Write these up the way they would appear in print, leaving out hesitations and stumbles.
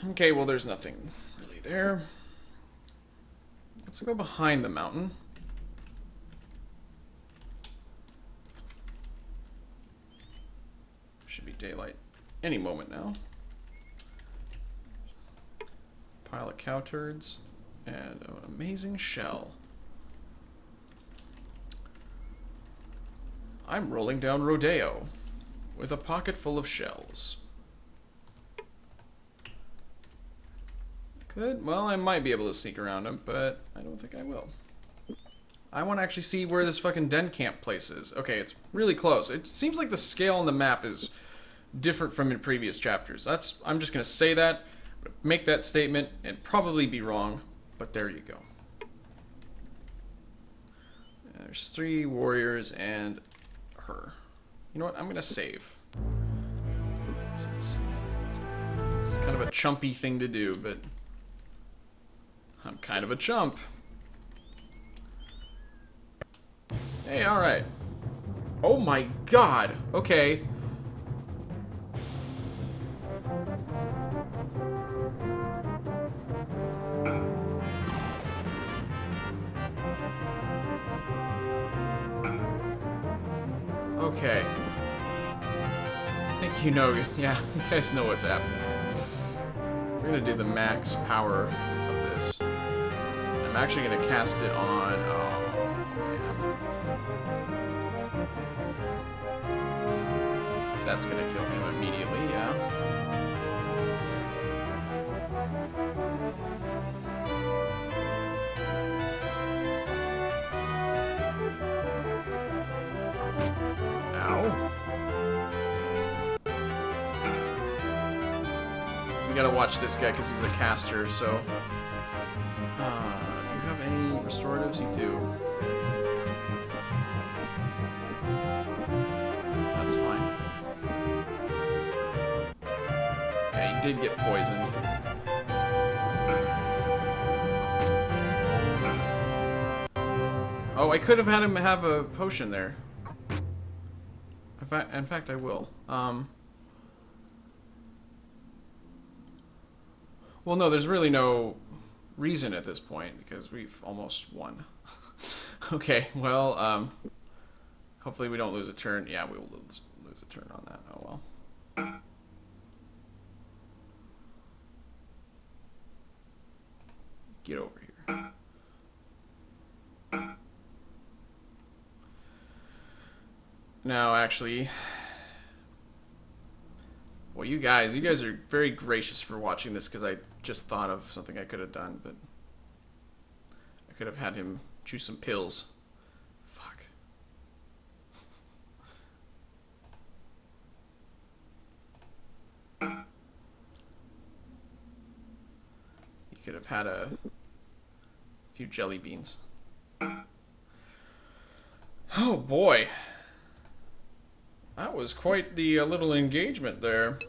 Okay, well, there's nothing really there. Let's go behind the mountain. Should be daylight any moment now. Pile of cow turds and an amazing shell. I'm rolling down Rodeo with a pocket full of shells. Good. Well, I might be able to sneak around him, but I don't think I will. I want to actually see where this fucking den camp place is. Okay, it's really close. It seems like the scale on the map is different from in previous chapters. I'm just going to say that, make that statement, and probably be wrong, but there you go. There's 3 warriors and her. You know what? I'm going to save. It's kind of a chumpy thing to do, but I'm kind of a chump. Hey, alright. Oh my god! Okay. Okay. I think you know, yeah, you guys know what's happening. We're gonna do the max power of this. I'm actually gonna cast it on, oh, man. That's gonna kill him immediately, yeah. We gotta watch this guy because he's a caster, so... do you have any restoratives? You do. That's fine. Yeah, he did get poisoned. Oh, I could have had him have a potion there. In fact, I will. Well, no, there's really no reason at this point, because we've almost won. Okay, well, hopefully we don't lose a turn. Yeah, we will lose a turn on that. Oh, well. Get over here. Now, actually... Well, you guys are very gracious for watching this, because I just thought of something I could have done, but... I could have had him chew some pills. Fuck. You could have had a few jelly beans. Oh, boy. That was quite the little engagement there.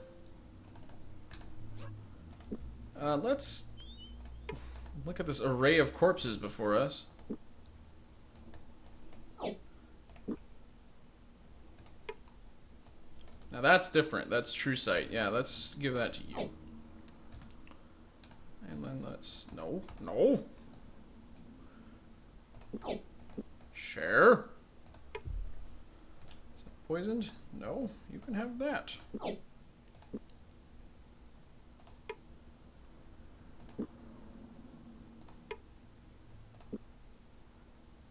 Let's look at this array of corpses before us. Now that's different. That's true sight. Yeah, let's give that to you. And then let's... No. Share. Is that poisoned? No, you can have that.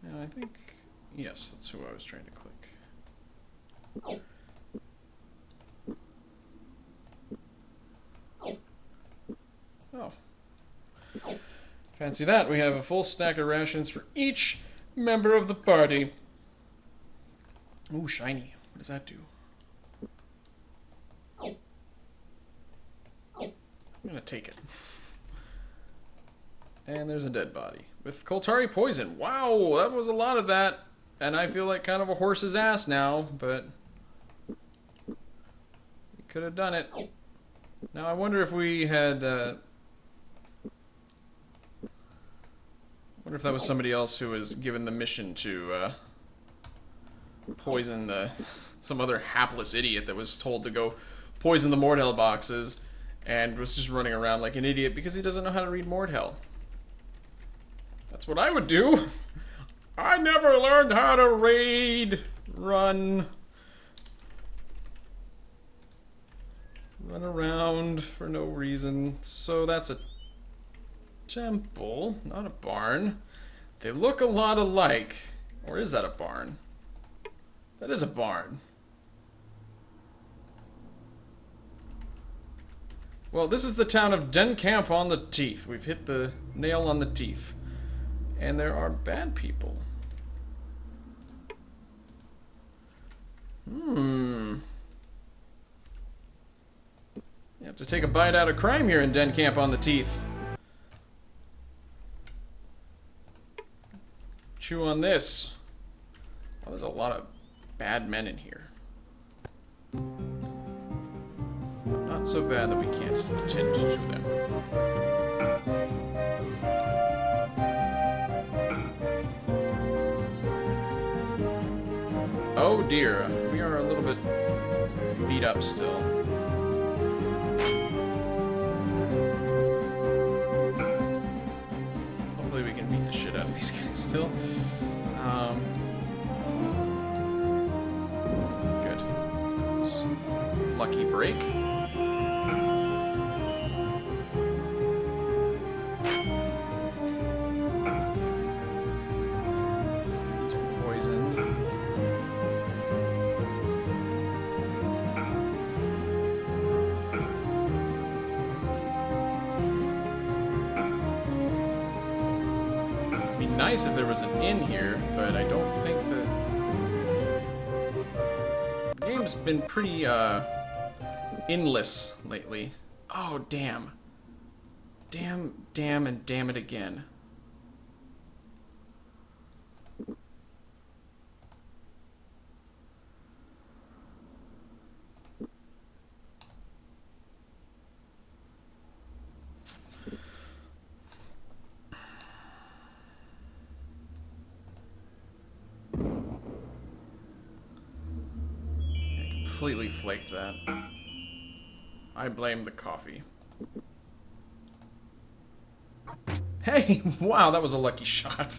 And I think, yes, that's who I was trying to click. Oh. Fancy that. We have a full stack of rations for each member of the party. Ooh, shiny. What does that do? I'm gonna take it. And there's a dead body. With Koltari poison. Wow, that was a lot of that. And I feel like kind of a horse's ass now, but... we could have done it. Now I wonder if we had... I wonder if that was somebody else who was given the mission to poison some other hapless idiot that was told to go poisoned the Mordhell boxes and was just running around like an idiot because he doesn't know how to read Mordhell. That's what I would do. I never learned how to read. Run around for no reason. So that's a temple, not a barn. They look a lot alike. Or is that a barn? That is a barn. Well, this is the town of Denkamp on the Teeth. We've hit the nail on the teeth. And there are bad people. You have to take a bite out of crime here in Denkamp on the Teeth. Chew on this. Oh, there's a lot of bad men in here. Not so bad that we can't attend to them. Oh dear, we are a little bit beat up still. Hopefully we can beat the shit out of these guys still. Good. Lucky break. Nice if there was an inn here, but I don't think that... The game's been pretty, innless lately. Oh, damn. Damn, and damn it again. Completely flaked that. I blame the coffee. Hey! Wow, that was a lucky shot.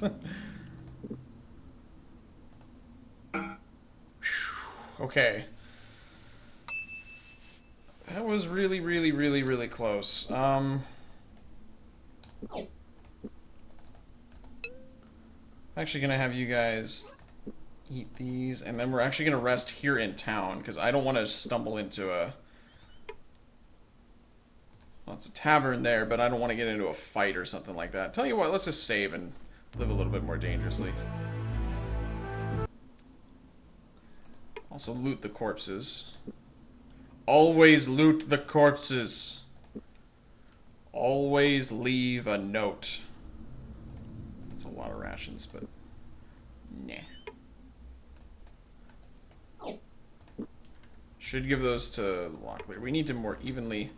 Okay. That was really close. Actually gonna have you guys eat these, and then we're actually going to rest here in town, because I don't want to stumble into a... Well, it's a tavern there, but I don't want to get into a fight or something like that. Tell you what, let's just save and live a little bit more dangerously. Also loot the corpses. Always loot the corpses. Always leave a note. That's a lot of rations, but... Nah. Should give those to Locklear. We need to more evenly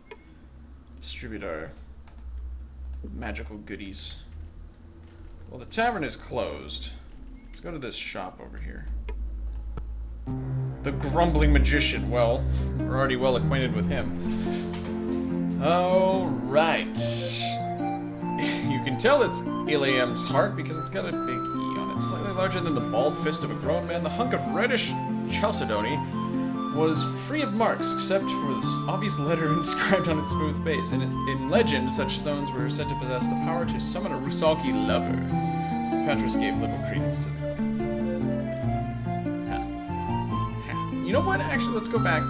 distribute our magical goodies. Well, the tavern is closed. Let's go to this shop over here. The Grumbling Magician. Well, we're already well acquainted with him. Alright. You can tell it's Iliam's heart because it's got a big E on it. Slightly larger than the bald fist of a grown man, the hunk of reddish chalcedony was free of marks, except for this obvious letter inscribed on its smooth face. In legend, such stones were said to possess the power to summon a Rusalki lover. Patras gave little credence to the claim. You know what? Actually, let's go back.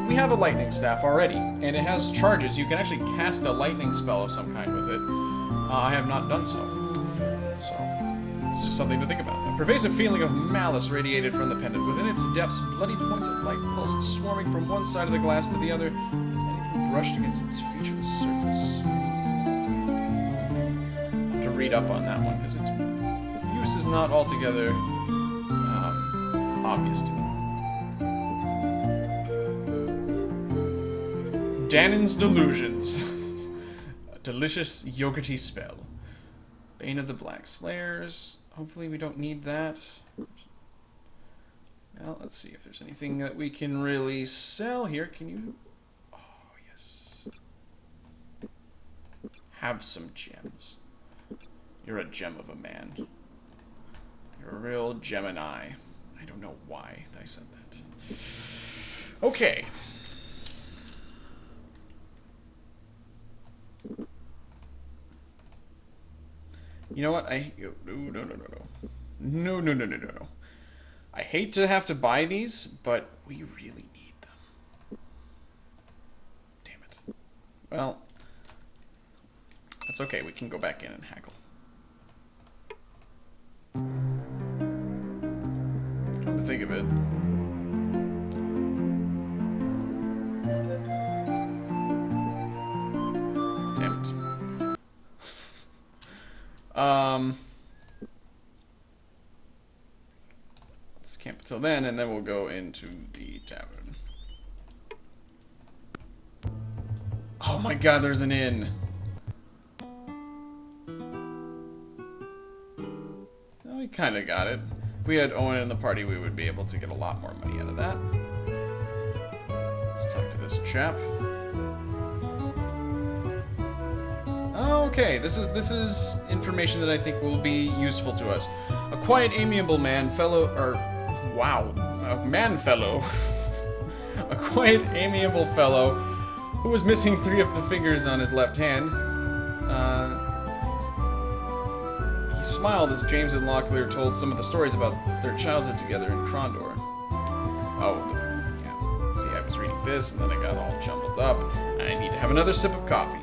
We have a lightning staff already, and it has charges. You can actually cast a lightning spell of some kind with it. I have not done so. So, it's just something to think about. A pervasive feeling of malice radiated from the pendant. Within its depths, bloody points of light pulsed, swarming from one side of the glass to the other, as anything brushed against its featureless surface. I have to read up on that one, because its use is not altogether obvious to me. Danon's Delusions. A delicious yogurty spell. Bane of the Black Slayers. Hopefully we don't need that. Well, let's see if there's anything that we can really sell here. Can you... Oh, yes. Have some gems. You're a gem of a man. You're a real Gemini. I don't know why I said that. Okay. You know what? No. I hate to have to buy these, but we really need them. Damn it. Well, that's okay. We can go back in and haggle. Come to think of it. Damn it. Let's camp until then, and then we'll go into the tavern. Oh my god, there's an inn. Well, we kind of got it. If we had Owen in the party, we would be able to get a lot more money out of that. Let's talk to this chap. Okay, this is information that I think will be useful to us. A quiet, amiable man, a man fellow. A quiet, amiable fellow who was missing 3 of the fingers on his left hand. He smiled as James and Locklear told some of the stories about their childhood together in Krondor. Yeah. See, I was reading this, and then I got all jumbled up, and I need to have another sip of coffee.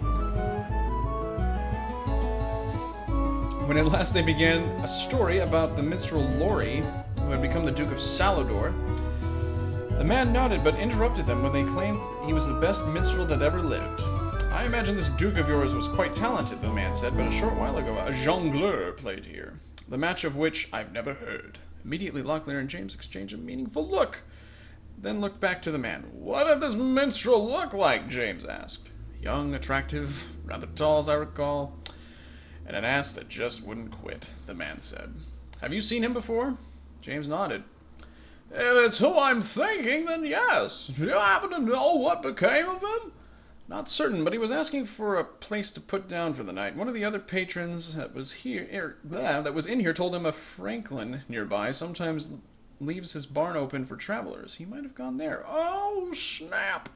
When at last they began a story about the minstrel Lori, who had become the Duke of Salador, the man nodded but interrupted them when they claimed he was the best minstrel that ever lived. I imagine this Duke of yours was quite talented, the man said, but a short while ago a jongleur played here, the match of which I've never heard. Immediately Locklear and James exchanged a meaningful look, then looked back to the man. What did this minstrel look like? James asked. Young, attractive, rather tall as I recall, and an ass that just wouldn't quit, the man said. Have you seen him before? James nodded. If it's who I'm thinking, then yes. Do you happen to know what became of him? Not certain, but he was asking for a place to put down for the night. One of the other patrons that was in here told him a Franklin nearby sometimes leaves his barn open for travelers. He might have gone there. Oh, snap!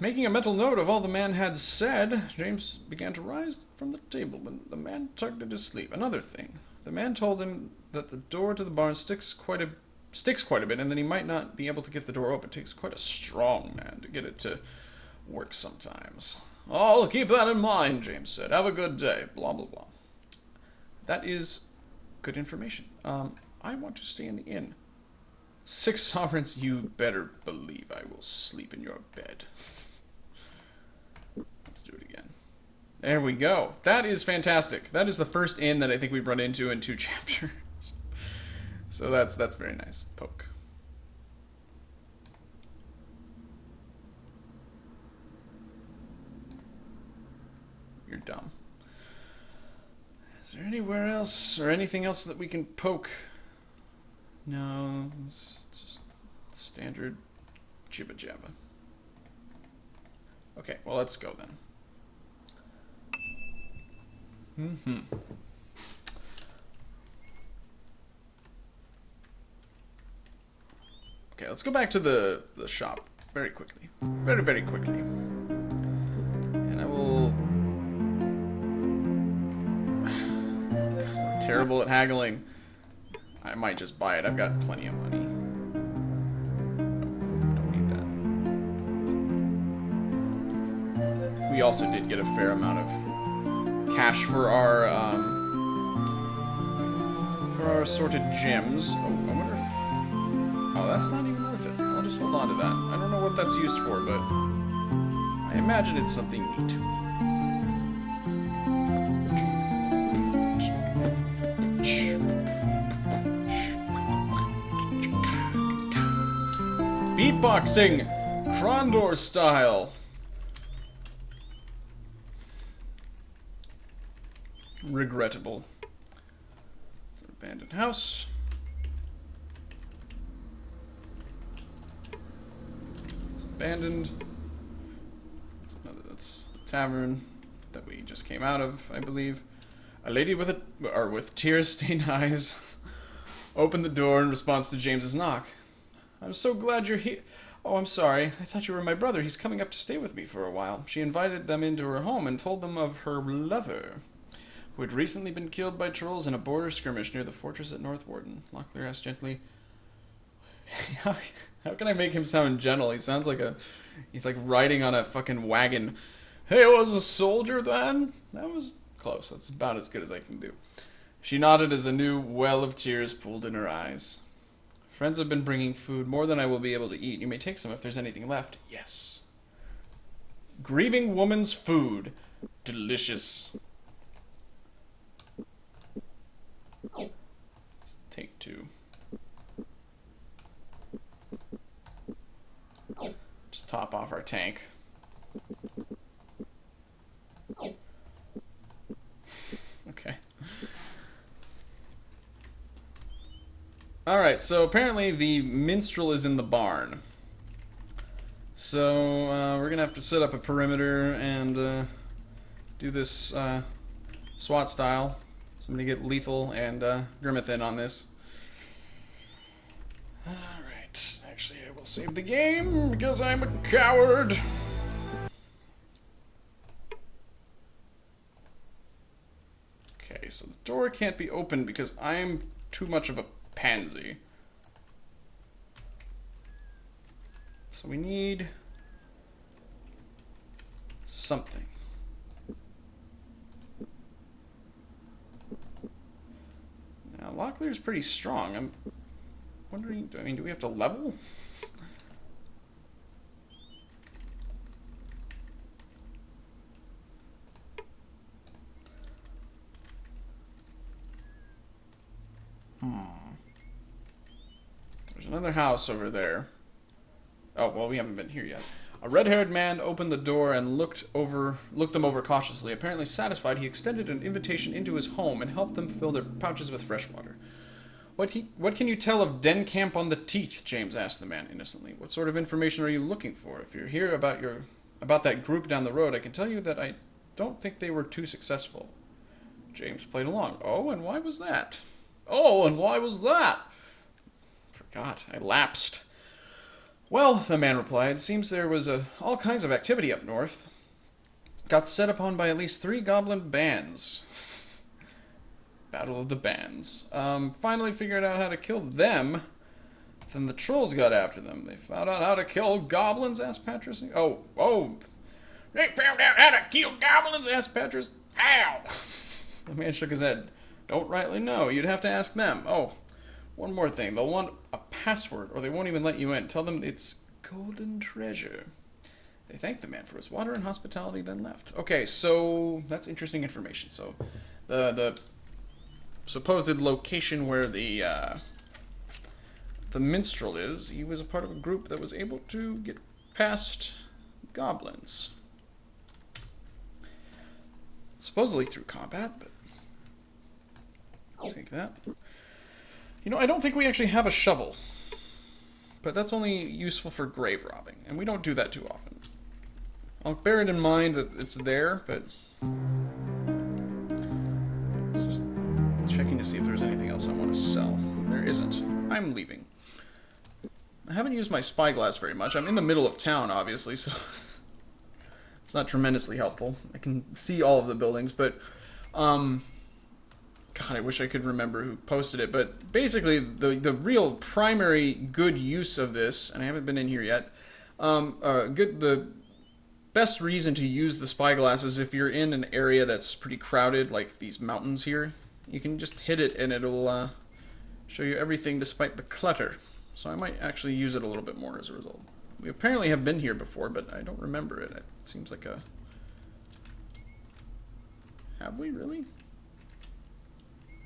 Making a mental note of all the man had said, James began to rise from the table when the man tugged at his sleeve. Another thing. The man told him that the door to the barn sticks quite a bit, and that he might not be able to get the door open. It takes quite a strong man to get it to work sometimes. I'll keep that in mind, James said. Have a good day. Blah, blah, blah. That is good information. I want to stay in the inn. 6 sovereigns, you better believe I will sleep in your bed. Let's do it again. There we go. That is fantastic. That is the first inn that I think we've run into in 2 chapters. So that's very nice. Poke. You're dumb. Is there anywhere else or anything else that we can poke? No, it's just standard jibba jabba. Okay, well, let's go then. Okay, let's go back to the shop very quickly. Very, very quickly. And I will... I'm terrible at haggling. I might just buy it. I've got plenty of money. Don't need that. We also did get a fair amount of cash for our assorted gems. Oh, I wonder if... Oh, that's not even worth it. I'll just hold on to that. I don't know what that's used for, but I imagine it's something neat. Beatboxing! Krondor style! Regrettable. It's an abandoned house. abandoned. That's the tavern that we just came out of, I believe. A lady with tear-stained eyes opened the door in response to James's knock. I'm so glad you're here. Oh, I'm sorry. I thought you were my brother. He's coming up to stay with me for a while. She invited them into her home and told them of her lover, who had recently been killed by trolls in a border skirmish near the fortress at North Warden. Locklear asked gently, how can I make him sound gentle? He sounds like he's like riding on a fucking wagon. Hey, was a soldier then? That was close. That's about as good as I can do. She nodded as a new well of tears pooled in her eyes. Friends have been bringing food, more than I will be able to eat. You may take some if there's anything left. Yes. Grieving woman's food. Delicious. Let's take 2. Just top off our tank. Okay. Alright, so apparently the minstrel is in the barn. So we're gonna have to set up a perimeter and do this SWAT style. So I'm gonna get Lethal and Grimmeth in on this. Alright, actually I will save the game because I'm a coward. Okay, so the door can't be opened because I'm too much of a pansy. So we need something. Now, Locklear is pretty strong. I'm wondering, do we have to level? There's another house over there. Oh, well, we haven't been here yet. A red-haired man opened the door and looked them over cautiously. Apparently satisfied, he extended an invitation into his home and helped them fill their pouches with fresh water. What can you tell of Den Camp on the Teeth? James asked the man innocently. What sort of information are you looking for? If you're here about that group down the road, I can tell you that I don't think they were too successful. James played along. Oh, and why was that? Oh, and why was that? Forgot. I lapsed. Well, the man replied, seems there was all kinds of activity up north. Got set upon by at least 3 goblin bands. Battle of the Bands. Finally figured out how to kill them. Then the trolls got after them. They found out how to kill goblins, asked Patras. Oh. They found out how to kill goblins, asked Patras. How? The man shook his head. Don't rightly know. You'd have to ask them. Oh, one more thing. They'll want a password, or they won't even let you in. Tell them it's golden treasure. They thanked the man for his water and hospitality, then left. Okay, so that's interesting information. So the supposed location where the minstrel is, he was a part of a group that was able to get past goblins. Supposedly through combat, but I'll take that. You know, I don't think we actually have a shovel. But that's only useful for grave robbing, and we don't do that too often. I'll bear it in mind that it's there, but it's just checking to see if there's anything else I want to sell. There isn't. I'm leaving. I haven't used my spyglass very much. I'm in the middle of town, obviously, so it's not tremendously helpful. I can see all of the buildings, but God, I wish I could remember who posted it, but basically the real primary good use of this, and I haven't been in here yet, the best reason to use the spyglass is if you're in an area that's pretty crowded, like these mountains here. You can just hit it and it'll show you everything despite the clutter. So I might actually use it a little bit more as a result. We apparently have been here before, but I don't remember it. It seems like a... Have we really?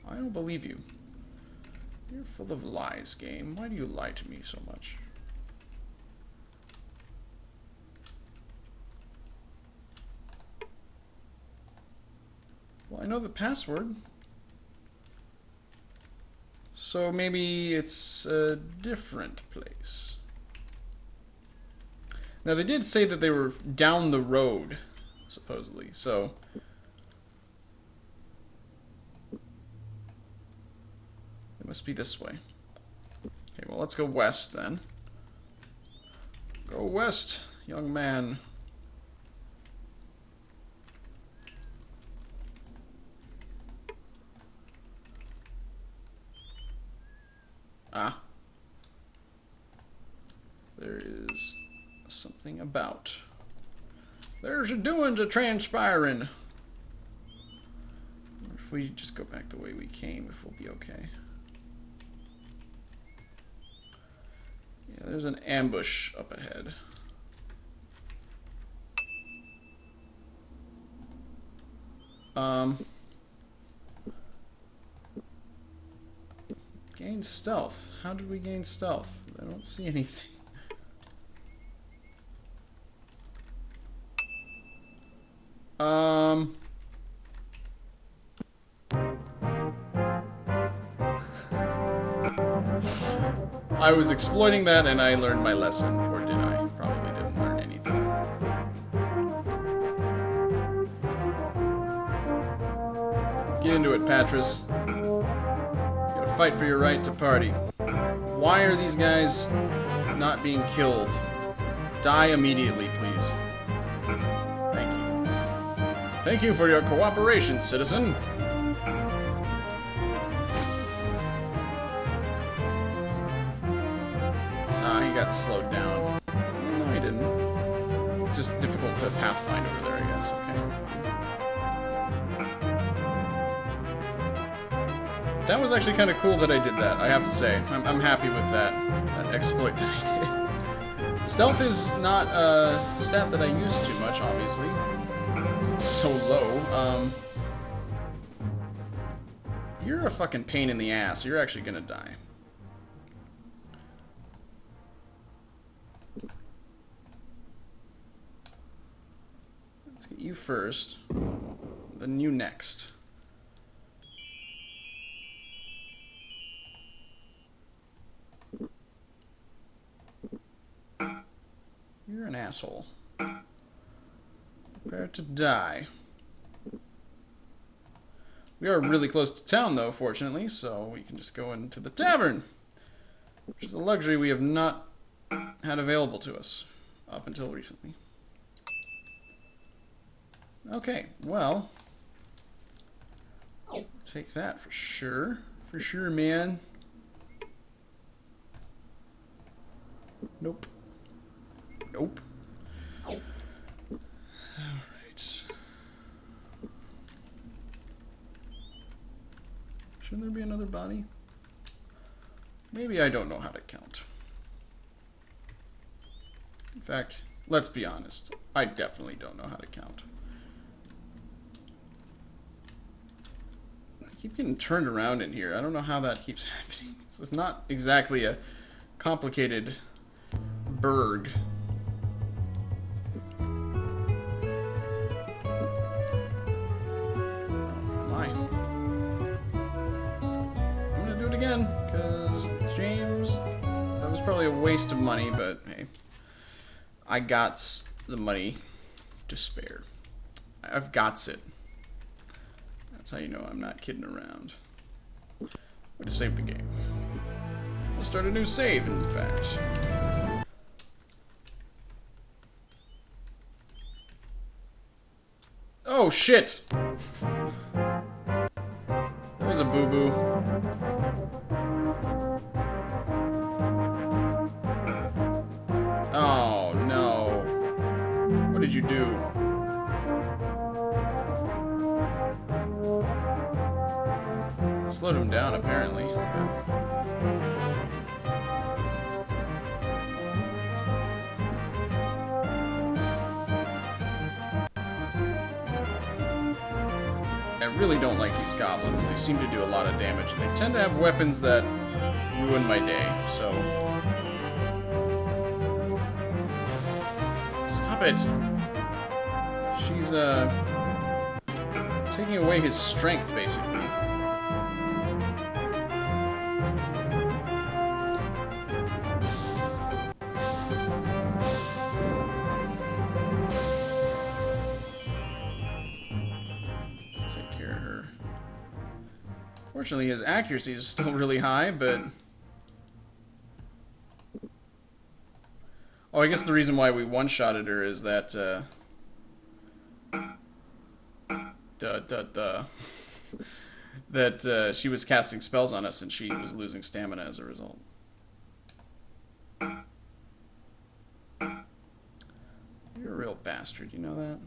I don't believe you. You're full of lies, game. Why do you lie to me so much? Well, I know the password. So maybe it's a different place. Now, they did say that they were down the road, supposedly, so... It must be this way. Okay, well, let's go west, then. Go west, young man. Ah. There is something about. There's a doings a transpiring. If we just go back the way we came, if we'll be okay. Yeah, there's an ambush up ahead. Gain stealth. How did we gain stealth? I don't see anything. I was exploiting that and I learned my lesson. Or did I? Probably didn't learn anything. Get into it, Patras. You gotta fight for your right to party. Why are these guys not being killed? Die immediately, please. Thank you. Thank you for your cooperation, citizen. He got slowed down. No, he didn't. It's just difficult to pathfind over there, I guess. Okay. That was actually kind of cool that I did that, I have to say. I'm happy with that exploit that I did. Stealth is not a stat that I use too much, obviously. It's so low. You're a fucking pain in the ass. You're actually gonna die. Let's get you first. Then you next. You're an asshole. Prepare to die. We are really close to town, though, fortunately, so we can just go into the tavern. Which is a luxury we have not had available to us up until recently. Okay, well. Take that for sure. For sure, man. Nope. Nope. Alright. Shouldn't there be another body? Maybe I don't know how to count. In fact, let's be honest. I definitely don't know how to count. I keep getting turned around in here. I don't know how that keeps happening. This is not exactly a complicated burg. Again, because James, that was probably a waste of money, but hey, I got the money to spare. I've got it. That's how you know I'm not kidding around. Way to save the game. We'll start a new save, in fact. Oh shit! There's a boo-boo. Oh, no. What did you do? Slowed him down, apparently. I really don't like these goblins. They seem to do a lot of damage. They tend to have weapons that ruin my day, so... Stop it! She's, taking away his strength, basically. Fortunately, his accuracy is still really high, but... Oh, I guess the reason why we one-shotted her is that, that she was casting spells on us and she was losing stamina as a result. You're a real bastard, you know that?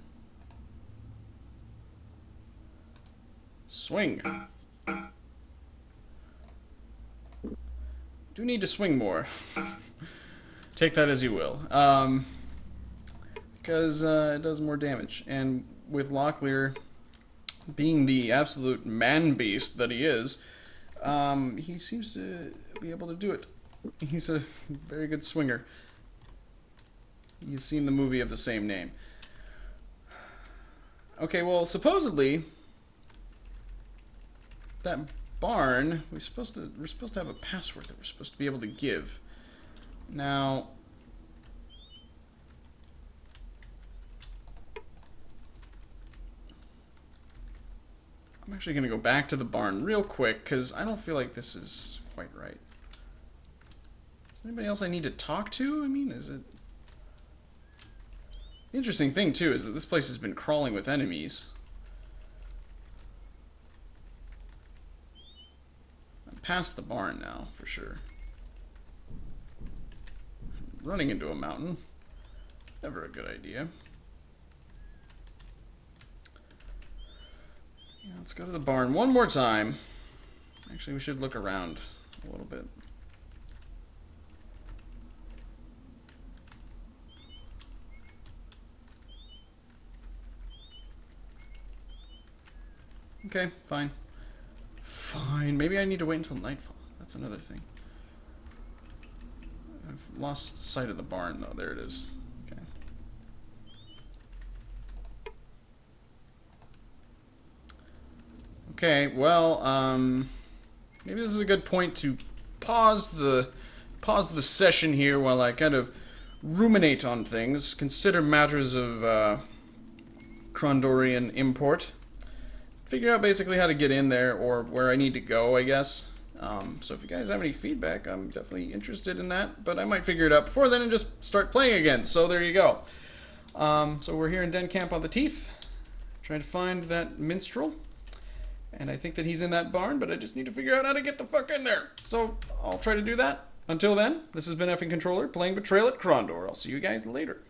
Swing. Do need to swing more. Take that as you will. Because it does more damage. And with Locklear being the absolute man-beast that he is, he seems to be able to do it. He's a very good swinger. You've seen the movie of the same name. Okay, well, supposedly, that barn, we're supposed to have a password that we're supposed to be able to give. Now, I'm actually going to go back to the barn real quick, because I don't feel like this is quite right. Is anybody else I need to talk to? I mean, is it... The interesting thing, too, is that this place has been crawling with enemies. I'm past the barn now, for sure. Running into a mountain. Never a good idea. Yeah, let's go to the barn one more time. Actually, we should look around a little bit. Okay, fine. Fine. Maybe I need to wait until nightfall. That's another thing. I've lost sight of the barn, though. There it is. Okay. Okay, well, maybe this is a good point to pause the session here while I kind of ruminate on things, consider matters of Krondorian import, figure out basically how to get in there or where I need to go, I guess. So if you guys have any feedback, I'm definitely interested in that, but I might figure it out before then and just start playing again. So there you go. So we're here in Den Camp on the Teeth, trying to find that minstrel. And I think that he's in that barn, but I just need to figure out how to get the fuck in there. So I'll try to do that. Until then, this has been Effing Controller playing Betrayal at Krondor. I'll see you guys later.